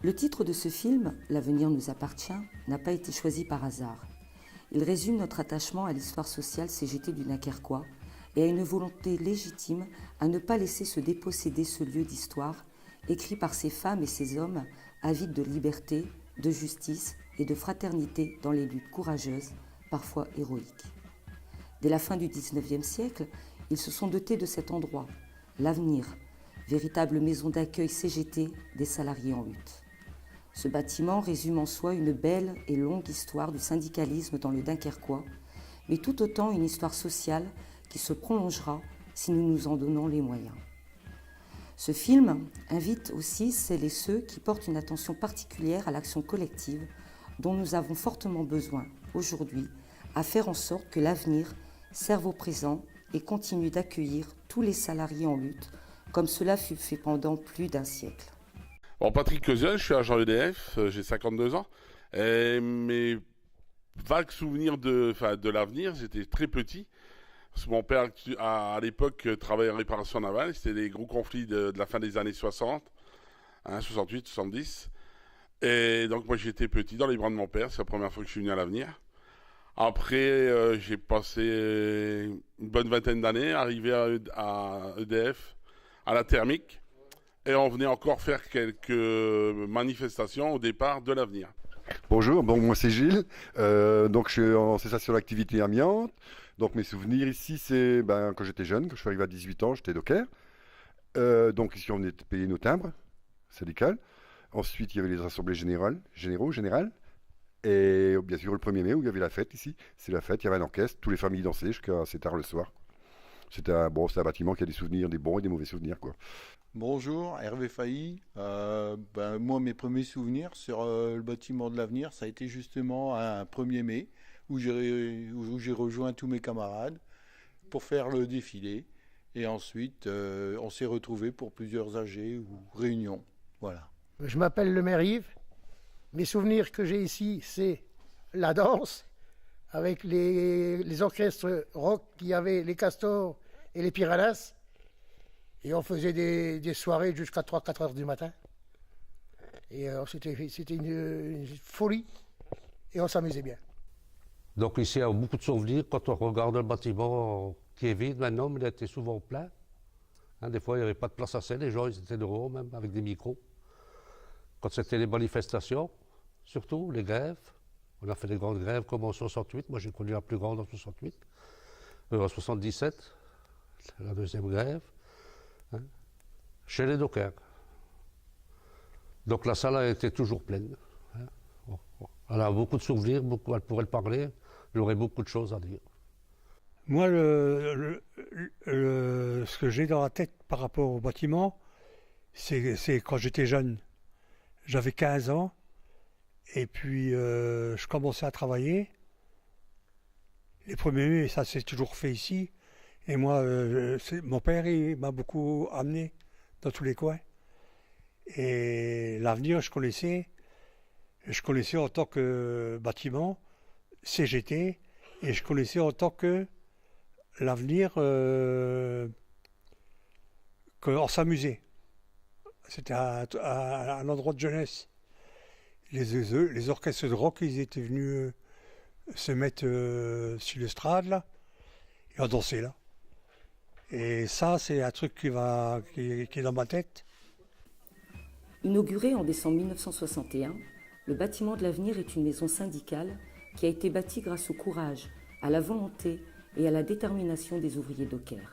Le titre de ce film, L'avenir nous appartient, n'a pas été choisi par hasard. Il résume notre attachement à l'histoire sociale CGT du Dunkerquois et à une volonté légitime à ne pas laisser se déposséder ce lieu d'histoire, écrit par ces femmes et ces hommes avides de liberté, de justice et de fraternité dans les luttes courageuses, parfois héroïques. Dès la fin du XIXe siècle, ils se sont dotés de cet endroit, l'Avenir, véritable maison d'accueil CGT des salariés en lutte. Ce bâtiment résume en soi une belle et longue histoire du syndicalisme dans le Dunkerquois, mais tout autant une histoire sociale qui se prolongera si nous nous en donnons les moyens. Ce film invite aussi celles et ceux qui portent une attention particulière à l'action collective dont nous avons fortement besoin aujourd'hui à faire en sorte que l'avenir serve au présent et continue d'accueillir tous les salariés en lutte comme cela fut fait pendant plus d'un siècle. Bon, Patrick Cosiol, je suis agent EDF, j'ai 52 ans. Et mes vagues souvenirs de l'avenir, j'étais très petit. Parce que mon père, à l'époque, travaillait en réparation navale. C'était les gros conflits de la fin des années 60, 68, 70. Et donc, moi, j'étais petit dans les bras de mon père. C'est la première fois que je suis venu à l'avenir. Après, j'ai passé une bonne vingtaine d'années, arrivé à EDF, à la thermique. Et on venait encore faire quelques manifestations au départ de l'avenir. Bonjour, moi c'est Gilles, donc je suis en cessation d'activité amiante. Donc mes souvenirs ici, c'est quand j'étais jeune, quand je suis arrivé à 18 ans, j'étais docker. Donc ici on venait de payer nos timbres syndicales. Ensuite il y avait les assemblées générales. Et bien sûr le 1er mai où il y avait la fête ici, c'est la fête, il y avait un orchestre, toutes les familles dansaient jusqu'à assez tard le soir. C'était un bâtiment qui a des souvenirs, des bons et des mauvais souvenirs, quoi. Bonjour, Hervé Failly. Moi, mes premiers souvenirs sur le bâtiment de l'avenir, ça a été justement un 1er mai où j'ai rejoint tous mes camarades pour faire le défilé. Et ensuite, on s'est retrouvés pour plusieurs AG ou réunions. Voilà. Je m'appelle Le Maire Yves. Mes souvenirs que j'ai ici, c'est la danse avec les orchestres rock qui y avait les Castors et les Piranhas. Et on faisait des soirées jusqu'à 3-4 heures du matin. Et c'était une folie. Et on s'amusait bien. Donc ici, il y a beaucoup de souvenirs. Quand on regarde le bâtiment qui est vide maintenant, mais il était souvent plein. Des fois, il n'y avait pas de place assez. Les gens, ils étaient dehors même, avec des micros. Quand c'était les manifestations, surtout, les grèves. On a fait des grandes grèves comme en 68. Moi, j'ai connu la plus grande en 68. En 77, la deuxième grève. Chez les dockers. Donc la salle a été toujours pleine. Elle a beaucoup de souvenirs, elle pourrait le parler, j'aurais beaucoup de choses à dire. Moi, ce que j'ai dans la tête par rapport au bâtiment, c'est quand j'étais jeune. J'avais 15 ans, et puis je commençais à travailler. Les premiers mai, ça s'est toujours fait ici. Et moi, mon père, il m'a beaucoup amené dans tous les coins. Et l'avenir, je connaissais en tant que bâtiment, CGT, et je connaissais en tant que l'avenir, qu'on s'amusait. C'était un endroit de jeunesse. Les orchestres de rock, ils étaient venus se mettre sur l'estrade, là, et on dansait là. Et ça, c'est un truc qui est dans ma tête. Inauguré en décembre 1961, le bâtiment de l'avenir est une maison syndicale qui a été bâtie grâce au courage, à la volonté et à la détermination des ouvriers dockers.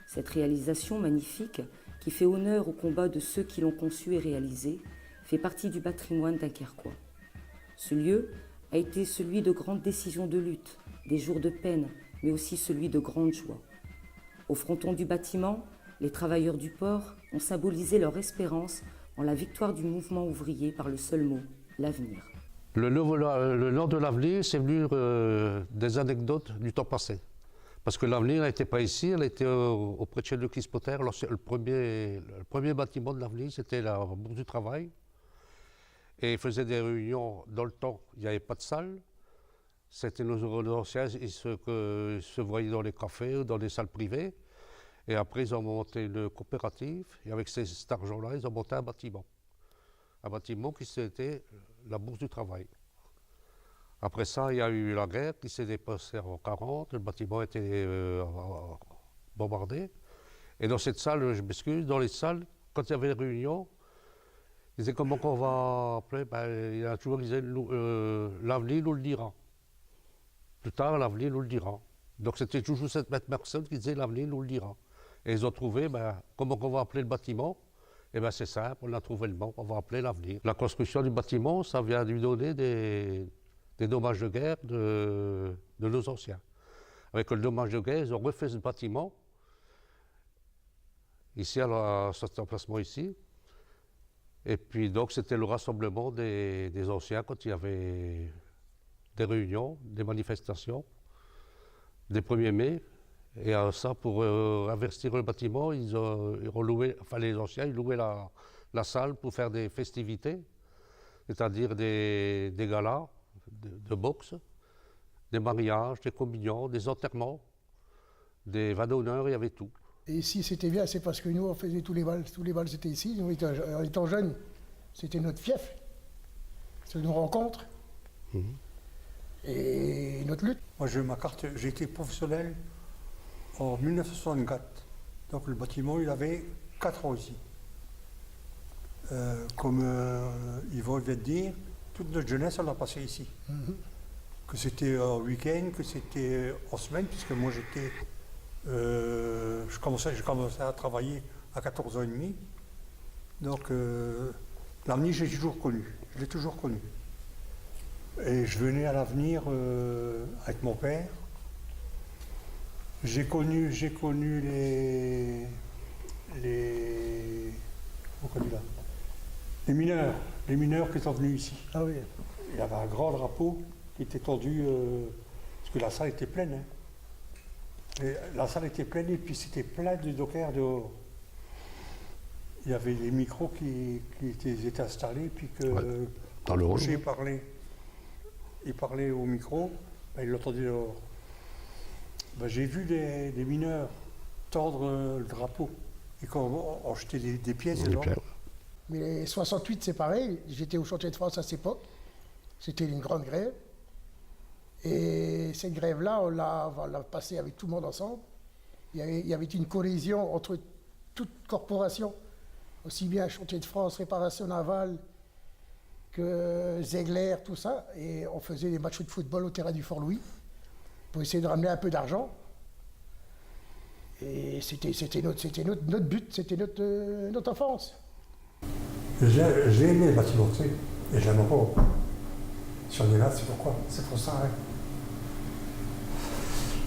Cette réalisation magnifique, qui fait honneur au combat de ceux qui l'ont conçu et réalisé, fait partie du patrimoine dunkerquois. Ce lieu a été celui de grandes décisions de lutte, des jours de peine, mais aussi celui de grandes joies. Au fronton du bâtiment, les travailleurs du port ont symbolisé leur espérance en la victoire du mouvement ouvrier par le seul mot, l'avenir. Le nom de l'avenir, c'est venu des anecdotes du temps passé. Parce que l'avenir n'était pas ici, elle était auprès de chez le Clispoter. Le premier bâtiment de l'avenir, c'était la Bourse du Travail. Et ils faisaient des réunions dans le temps, il n'y avait pas de salle. C'était nos anciens, ils se voyaient dans les cafés ou dans les salles privées. Et après, ils ont monté une coopérative. Et avec cet argent-là, ils ont monté un bâtiment. un bâtiment qui c'était la bourse du travail. Après ça, il y a eu la guerre qui s'est dépassée en 1940, le bâtiment a été bombardé. Et dans cette salle, je m'excuse, dans les salles, quand il y avait des réunions, ils disaient comment on va appeler, il y a toujours qui disait l'avenir nous le dira. Plus tard, l'avenir nous le dira. Donc c'était toujours cette même personne qui disait l'avenir nous le dira. Et ils ont trouvé comment on va appeler le bâtiment. Eh bien c'est simple, on a trouvé le nom, on va appeler l'avenir. La construction du bâtiment, ça vient lui donner des dommages de guerre de nos anciens. Avec le dommage de guerre, ils ont refait ce bâtiment, ici à cet emplacement ici. Et puis donc c'était le rassemblement des anciens quand il y avait des réunions, des manifestations, des 1er mai. Et ça, pour investir le bâtiment, ils ont loué, enfin les anciens, ils louaient la salle pour faire des festivités, c'est-à-dire des galas de boxe, des mariages, des communions, des enterrements, des vins d'honneur, il y avait tout. Et ici, c'était bien, c'est parce que nous, on faisait tous les bals c'était ici. Nous, en étant jeunes, c'était notre fief, c'était nos rencontres et notre lutte. Moi, j'ai ma carte, j'ai été professionnel en 1964. Donc le bâtiment, il avait 4 ans ici. Comme Yvon vient de dire, toute notre jeunesse, on l'a passé ici. Que c'était en week-end, que c'était en semaine, puisque moi j'étais... j'ai commencé à travailler à 14 ans et demi. Donc l'avenir, j'ai toujours connu. Je l'ai toujours connu. Et je venais à l'avenir avec mon père. J'ai connu les mineurs qui sont venus ici. Ah oui. Il y avait un grand drapeau qui était tendu, parce que la salle était pleine. Hein. Et la salle était pleine et puis c'était plein de dockers dehors. Il y avait des micros qui étaient installés, puis que dans le Roger parlait au micro, il l'entendait dehors. J'ai vu des mineurs tordre le drapeau et quand on jetait des pièces dedans. Mais les 68, c'est pareil. J'étais au chantier de France à cette époque. C'était une grande grève. Et cette grève-là, on l'a passée avec tout le monde ensemble. Il y avait une cohésion entre toutes corporations, aussi bien Chantier de France, Réparation Navale, que Zegler, tout ça. Et on faisait des matchs de football au terrain du Fort-Louis pour essayer de ramener un peu d'argent. Et c'était notre but, c'était notre enfance. J'ai aimé le bâtiment, tu sais, et j'aime encore. Si on est là, c'est pourquoi. C'est pour ça, hein.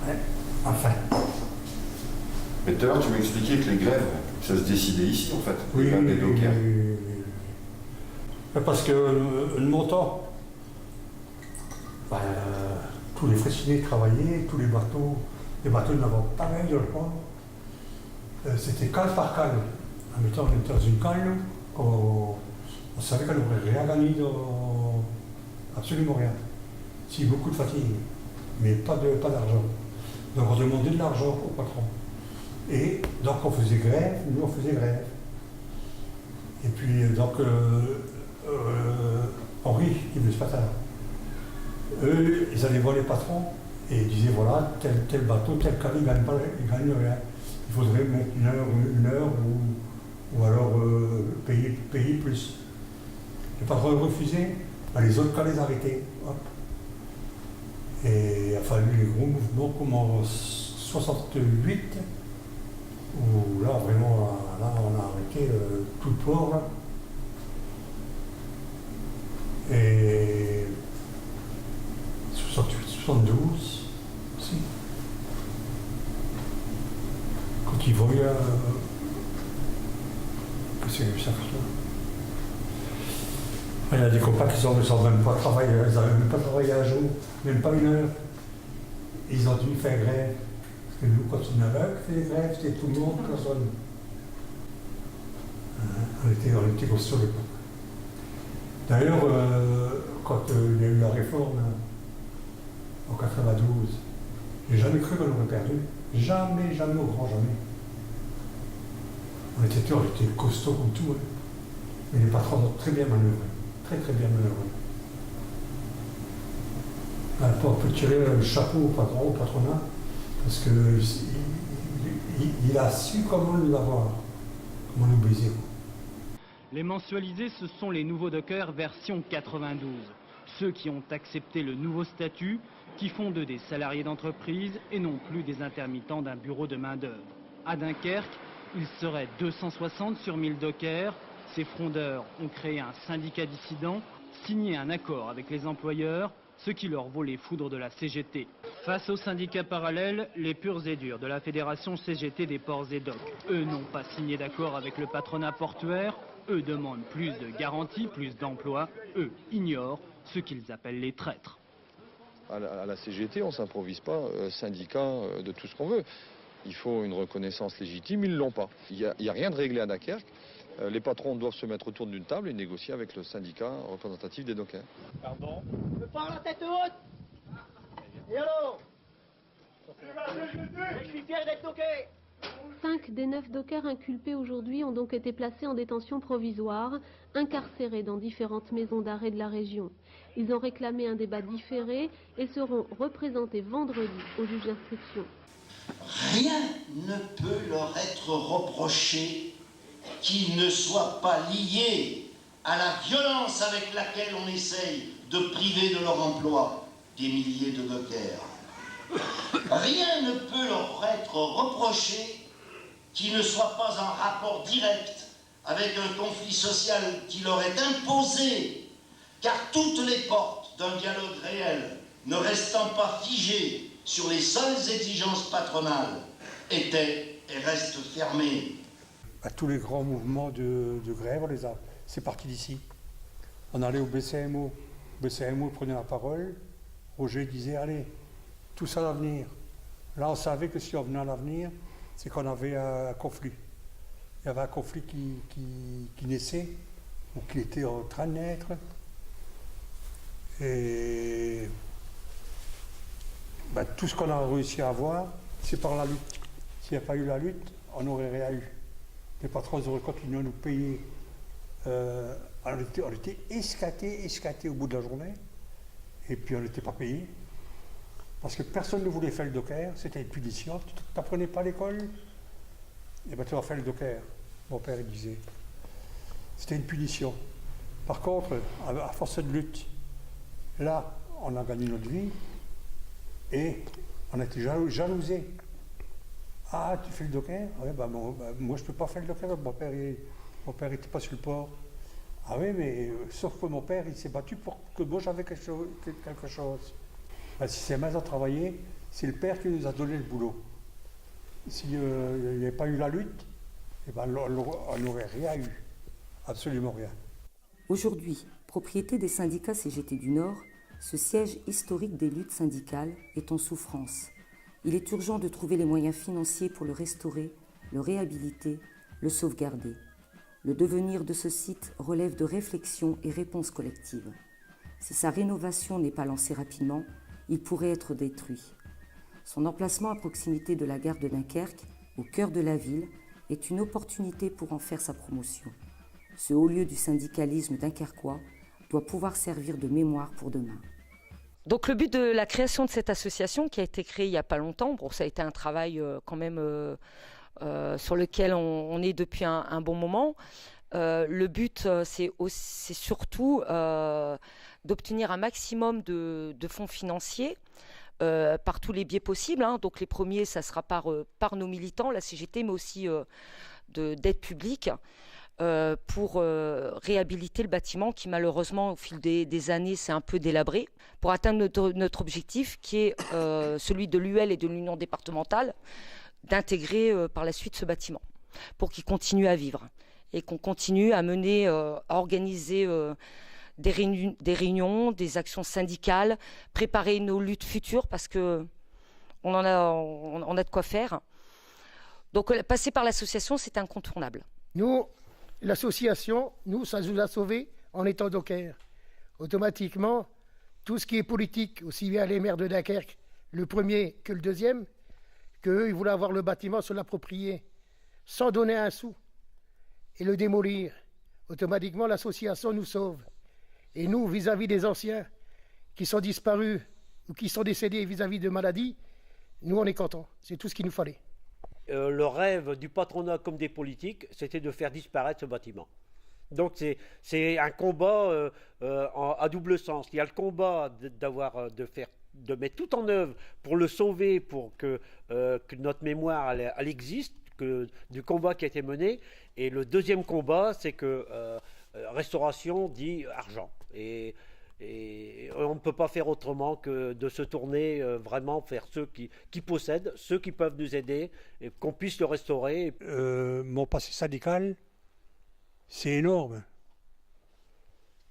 Ouais, enfin. Mais tout à l'heure, tu m'expliquais que les grèves, ça se décidait ici, en fait. Oui, des dockers. Parce que le montant, tous les fréchinés travaillaient, tous les bateaux n'avaient pas mal de repas. C'était cale par cale. En mettant, on était dans une cale, on savait qu'on n'aurait rien gagné, absolument rien. Si, beaucoup de fatigue, mais pas d'argent. Donc on demandait de l'argent au patron. Et donc on faisait grève, nous on faisait grève. Et puis donc Henri, qui venait ce matin, eux, ils allaient voir les patrons et ils disaient voilà, tel bateau, tel cale, il ne gagne rien. Il faudrait mettre une heure ou alors payer plus. Les patrons refusaient, les autres cas les arrêtaient. Hop. Et il a fallu les gros mouvements comme en 68, où là vraiment, là, on a arrêté tout le port. Là. Et 68, 72 aussi. Quand ils voyaient que c'est ça. Il y a des copains qui ne sont même pas travaillé, ils n'avaient même pas travaillé un jour, même pas une heure. Ils ont dû faire grève. Parce que nous, quand on avait fait grève, c'était tout le monde, personne. On était conscients de l'époque. D'ailleurs, quand il y a eu la réforme en 92, j'ai jamais cru qu'on aurait perdu. Jamais, jamais, au grand jamais. On était costauds comme tout. Hein. Mais les patrons ont très bien manœuvré. Très très bien manœuvré. On peut tirer le chapeau au patronat, parce qu'il a su comment nous avoir, comment nous baiser. Les mensualisés, ce sont les nouveaux dockers version 92. Ceux qui ont accepté le nouveau statut, qui font d'eux des salariés d'entreprise et non plus des intermittents d'un bureau de main-d'œuvre. À Dunkerque, il serait 260 sur 1000 dockers. Ces frondeurs ont créé un syndicat dissident, signé un accord avec les employeurs, ce qui leur vaut les foudres de la CGT. Face aux syndicats parallèles, les purs et durs de la Fédération CGT des ports et docks. Eux n'ont pas signé d'accord avec le patronat portuaire. Eux demandent plus de garanties, plus d'emplois. Eux ignorent ce qu'ils appellent les traîtres. À la CGT, on ne s'improvise pas syndicat de tout ce qu'on veut. Il faut une reconnaissance légitime, ils ne l'ont pas. Il n'y a rien de réglé à Dunkerque. Les patrons doivent se mettre autour d'une table et négocier avec le syndicat représentatif des dockers. Pardon ? Je veux pas la tête haute. Et alors ? Je suis fier d'être docker. 5 des 9 dockers inculpés aujourd'hui ont donc été placés en détention provisoire, incarcérés dans différentes maisons d'arrêt de la région. Ils ont réclamé un débat différé et seront représentés vendredi au juge d'instruction. Rien ne peut leur être reproché qui ne soit pas lié à la violence avec laquelle on essaye de priver de leur emploi des milliers de dockers. Rien ne peut leur être reproché qui ne soit pas en rapport direct avec un conflit social qui leur est imposé, car toutes les portes d'un dialogue réel, ne restant pas figées sur les seules exigences patronales, étaient et restent fermées. Tous les grands mouvements de grève, c'est parti d'ici. On allait au BCMO. Le BCMO prenait la parole. Roger disait, allez, tout ça à l'avenir. Là, on savait que si on venait à l'avenir, c'est qu'on avait un conflit. Il y avait un conflit qui naissait, ou qui était en train de naître. Et tout ce qu'on a réussi à avoir, c'est par la lutte. S'il n'y a pas eu la lutte, on n'aurait rien eu. Les patrons auraient continué à nous payer. On était escatés au bout de la journée. Et puis on n'était pas payés. Parce que personne ne voulait faire le docker. C'était une punition. Tu n'apprenais pas à l'école, et tu vas faire le docker. Mon père il disait. C'était une punition. Par contre, à force de lutte, là, on a gagné notre vie. Et on était jalousés. Ah, tu fais le docker ? Ouais, moi, je ne peux pas faire le docker. Mon père n'était pas sur le port. Ah oui, mais sauf que mon père, il s'est battu pour que moi, j'avais quelque chose. Si c'est mal à travailler, c'est le père qui nous a donné le boulot. S'il n'y avait pas eu la lutte, on n'aurait rien eu. Absolument rien. Aujourd'hui, propriété des syndicats CGT du Nord, ce siège historique des luttes syndicales est en souffrance. Il est urgent de trouver les moyens financiers pour le restaurer, le réhabiliter, le sauvegarder. Le devenir de ce site relève de réflexion et réponses collectives. Si sa rénovation n'est pas lancée rapidement, il pourrait être détruit. Son emplacement à proximité de la gare de Dunkerque, au cœur de la ville, est une opportunité pour en faire sa promotion. Ce haut lieu du syndicalisme dunkerquois doit pouvoir servir de mémoire pour demain. Donc le but de la création de cette association qui a été créée il n'y a pas longtemps, ça a été un travail quand même sur lequel on est depuis un bon moment. Le but c'est surtout d'obtenir un maximum de fonds financiers par tous les biais possibles. Donc les premiers, ça sera par nos militants, la CGT, mais aussi d'aide publique. Pour réhabiliter le bâtiment qui malheureusement au fil des années s'est un peu délabré, pour atteindre notre objectif qui est celui de l'UL et de l'Union départementale, d'intégrer par la suite ce bâtiment pour qu'il continue à vivre et qu'on continue à mener, à organiser des réunions, des actions syndicales, préparer nos luttes futures parce que on a de quoi faire. Donc passer par l'association, c'est incontournable. Nous, l'association, ça nous a sauvés en étant docker. Automatiquement, tout ce qui est politique, aussi bien les maires de Dunkerque, le premier que le deuxième, qu'eux, ils voulaient avoir le bâtiment, se l'approprier, sans donner un sou, et le démolir. automatiquement l'association nous sauve. Et nous, vis-à-vis des anciens qui sont disparus ou qui sont décédés vis-à-vis de maladies, nous on est contents. C'est tout ce qu'il nous fallait. Le rêve du patronat comme des politiques, c'était de faire disparaître ce bâtiment. Donc c'est un combat à double sens. Il y a le combat de mettre tout en œuvre pour le sauver, pour que notre mémoire elle existe, du combat qui a été mené. Et le deuxième combat, c'est que restauration dit argent. Et on ne peut pas faire autrement que de se tourner vraiment vers ceux qui possèdent, ceux qui peuvent nous aider, et qu'on puisse le restaurer. Mon passé syndical, c'est énorme.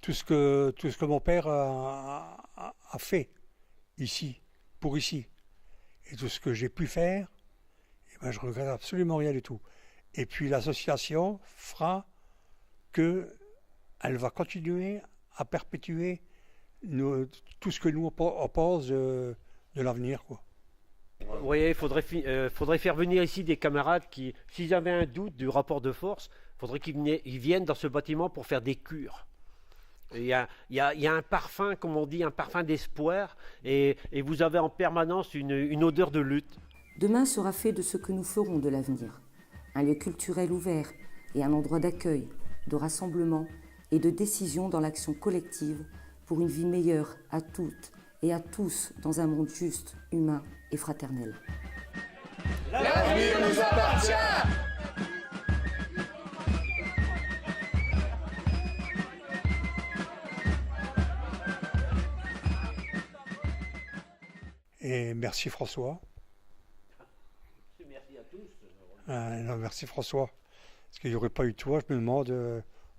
Tout ce que mon père a fait ici, pour ici, et tout ce que j'ai pu faire, eh ben, je ne regrette absolument rien du tout. Et puis l'association fera qu'elle va continuer à perpétuer tout ce que nous on pense de l'avenir, quoi. Vous voyez, il faudrait faire venir ici des camarades qui, s'ils avaient un doute du rapport de force, il faudrait qu'ils viennent dans ce bâtiment pour faire des cures. Il y a un parfum, comme on dit, un parfum d'espoir, et vous avez en permanence une odeur de lutte. Demain sera fait de ce que nous ferons de l'avenir. Un lieu culturel ouvert et un endroit d'accueil, de rassemblement et de décision dans l'action collective pour une vie meilleure à toutes et à tous dans un monde juste, humain et fraternel. L'avenir nous appartient! Et merci François. Merci à tous. Non, merci François. Parce qu'il n'y aurait pas eu toi, je me demande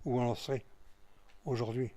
où on en serait aujourd'hui.